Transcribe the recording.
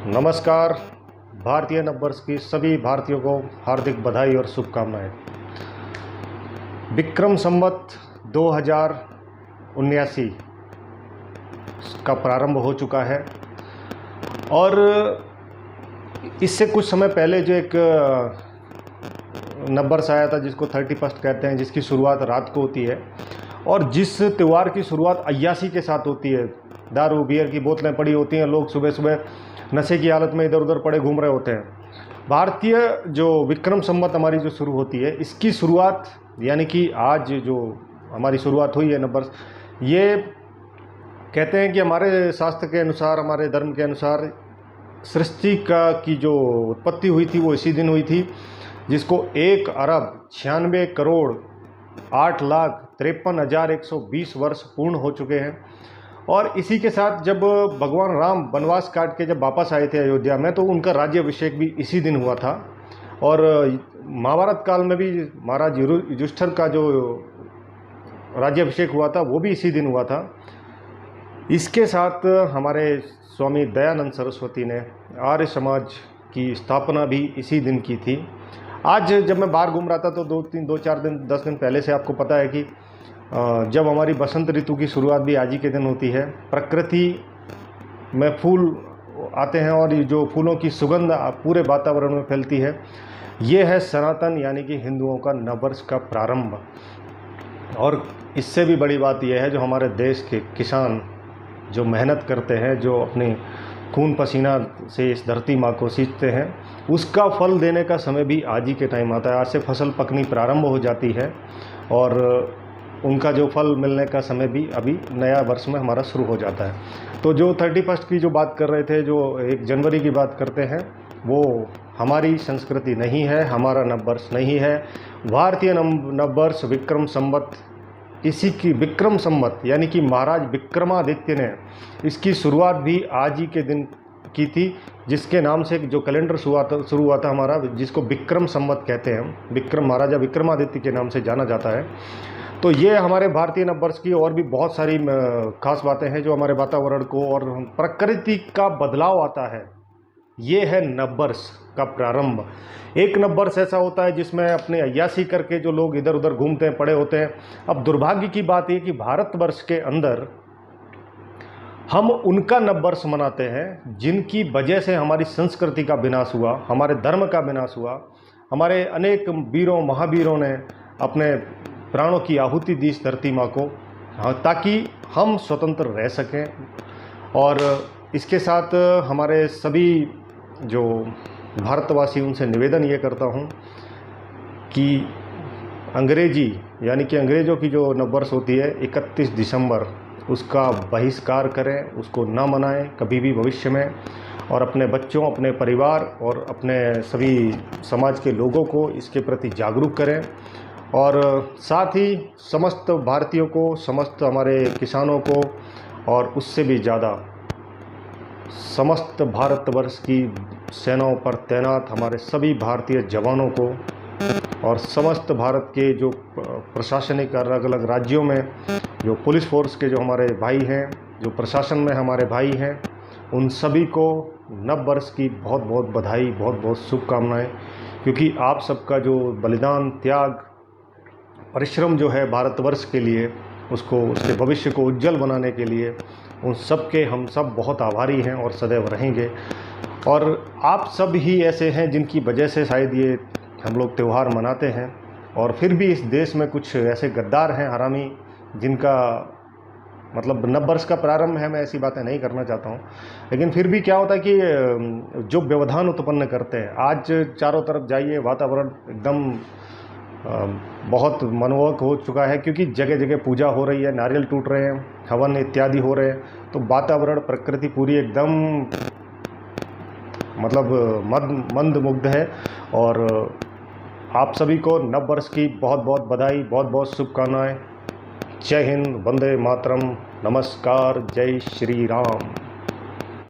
नमस्कार। भारतीय नववर्ष की सभी भारतीयों को हार्दिक बधाई और शुभकामनाएं। विक्रम संवत 2079 का प्रारंभ हो चुका है और इससे कुछ समय पहले जो एक नववर्ष आया था जिसको 31 कहते हैं, जिसकी शुरुआत रात को होती है और जिस त्यौहार की शुरुआत अय्यासी के साथ होती है। दारू बियर की बोतलें पड़ी होती हैं, लोग सुबह सुबह नशे की हालत में इधर उधर पड़े घूम रहे होते हैं। भारतीय जो विक्रम संवत हमारी जो शुरू होती है, इसकी शुरुआत यानी कि आज जो हमारी शुरुआत हुई है नववर्ष, ये कहते हैं कि हमारे शास्त्र के अनुसार, हमारे धर्म के अनुसार सृष्टि की जो उत्पत्ति हुई थी वो इसी दिन हुई थी, जिसको 1,96,08,53,120 वर्ष पूर्ण हो चुके हैं। और इसी के साथ जब भगवान राम वनवास काट के जब वापस आए थे अयोध्या में, तो उनका राज्याभिषेक भी इसी दिन हुआ था। और महाभारत काल में भी महाराज युधिष्ठिर का जो राज्याभिषेक हुआ था वो भी इसी दिन हुआ था। इसके साथ हमारे स्वामी दयानंद सरस्वती ने आर्य समाज की स्थापना भी इसी दिन की थी। आज जब मैं बाहर घूम रहा था तो 10 दिन पहले से आपको पता है कि जब हमारी बसंत ऋतु की शुरुआत भी आज ही के दिन होती है। प्रकृति में फूल आते हैं और ये जो फूलों की सुगंध पूरे वातावरण में फैलती है, ये है सनातन यानी कि हिंदुओं का नववर्ष का प्रारंभ। और इससे भी बड़ी बात यह है, जो हमारे देश के किसान जो मेहनत करते हैं, जो अपने खून पसीना से इस धरती माँ को सींचते हैं, उसका फल देने का समय भी आज ही के टाइम आता है। आज से फसल पकनी प्रारंभ हो जाती है और उनका जो फल मिलने का समय भी अभी नया वर्ष में हमारा शुरू हो जाता है। तो जो 31 की जो बात कर रहे थे, जो 1 जनवरी की बात करते हैं, वो हमारी संस्कृति नहीं है, हमारा नववर्ष नहीं है। भारतीय नववर्ष विक्रम संवत, इसी की विक्रम संवत यानी कि महाराज विक्रमादित्य ने इसकी शुरुआत भी आज ही के दिन की थी, जिसके नाम से जो कैलेंडर शुरू हुआ था हमारा, जिसको विक्रम संवत कहते हैं। विक्रम महाराजा विक्रमादित्य के नाम से जाना जाता है। तो ये हमारे भारतीय नववर्ष की और भी बहुत सारी खास बातें हैं जो हमारे वातावरण को और प्रकृति का बदलाव आता है। ये है नववर्ष का प्रारंभ। एक नववर्ष ऐसा होता है जिसमें अपने अय्यासी करके जो लोग इधर उधर घूमते हैं, पड़े होते हैं। अब दुर्भाग्य की बात ये कि भारतवर्ष के अंदर हम उनका नववर्ष मनाते हैं जिनकी वजह से हमारी संस्कृति का विनाश हुआ, हमारे धर्म का विनाश हुआ। हमारे अनेक वीरों महावीरों ने अपने प्राणों की आहुति दी इस धरती माँ को, ताकि हम स्वतंत्र रह सकें। और इसके साथ हमारे सभी जो भारतवासी, उनसे निवेदन ये करता हूँ कि अंग्रेजी यानी कि अंग्रेज़ों की जो नववर्ष होती है 31 दिसंबर, उसका बहिष्कार करें, उसको ना मनाएं कभी भी भविष्य में। और अपने बच्चों, अपने परिवार और अपने सभी समाज के लोगों को इसके प्रति जागरूक करें। और साथ ही समस्त भारतीयों को, समस्त हमारे किसानों को और उससे भी ज़्यादा समस्त भारतवर्ष की सेनाओं पर तैनात हमारे सभी भारतीय जवानों को और समस्त भारत के जो प्रशासनिक अलग अलग राज्यों में जो पुलिस फोर्स के जो हमारे भाई हैं, जो प्रशासन में हमारे भाई हैं, उन सभी को नववर्ष की बहुत बहुत बधाई, बहुत बहुत शुभकामनाएं। क्योंकि आप सबका जो बलिदान, त्याग, परिश्रम जो है भारतवर्ष के लिए, उसको, उसके भविष्य को उज्जवल बनाने के लिए, उन सब के हम सब बहुत आभारी हैं और सदैव रहेंगे। और आप सब ही ऐसे हैं जिनकी वजह से शायद ये हम लोग त्यौहार मनाते हैं। और फिर भी इस देश में कुछ ऐसे गद्दार हैं, हरामी, जिनका मतलब नववर्ष का प्रारंभ है, मैं ऐसी बातें नहीं करना चाहता हूँ, लेकिन फिर भी क्या होता है कि जो व्यवधान उत्पन्न करते हैं। आज चारों तरफ जाइए, वातावरण एकदम बहुत मनमोहक हो चुका है, क्योंकि जगह जगह पूजा हो रही है, नारियल टूट रहे हैं, हवन इत्यादि हो रहे हैं। तो वातावरण, प्रकृति पूरी एकदम मतलब मंदमुग्ध है। और आप सभी को नववर्ष की बहुत बहुत बधाई, बहुत बहुत शुभकामनाएं। जय हिंद, वंदे मातरम, नमस्कार, जय श्री राम।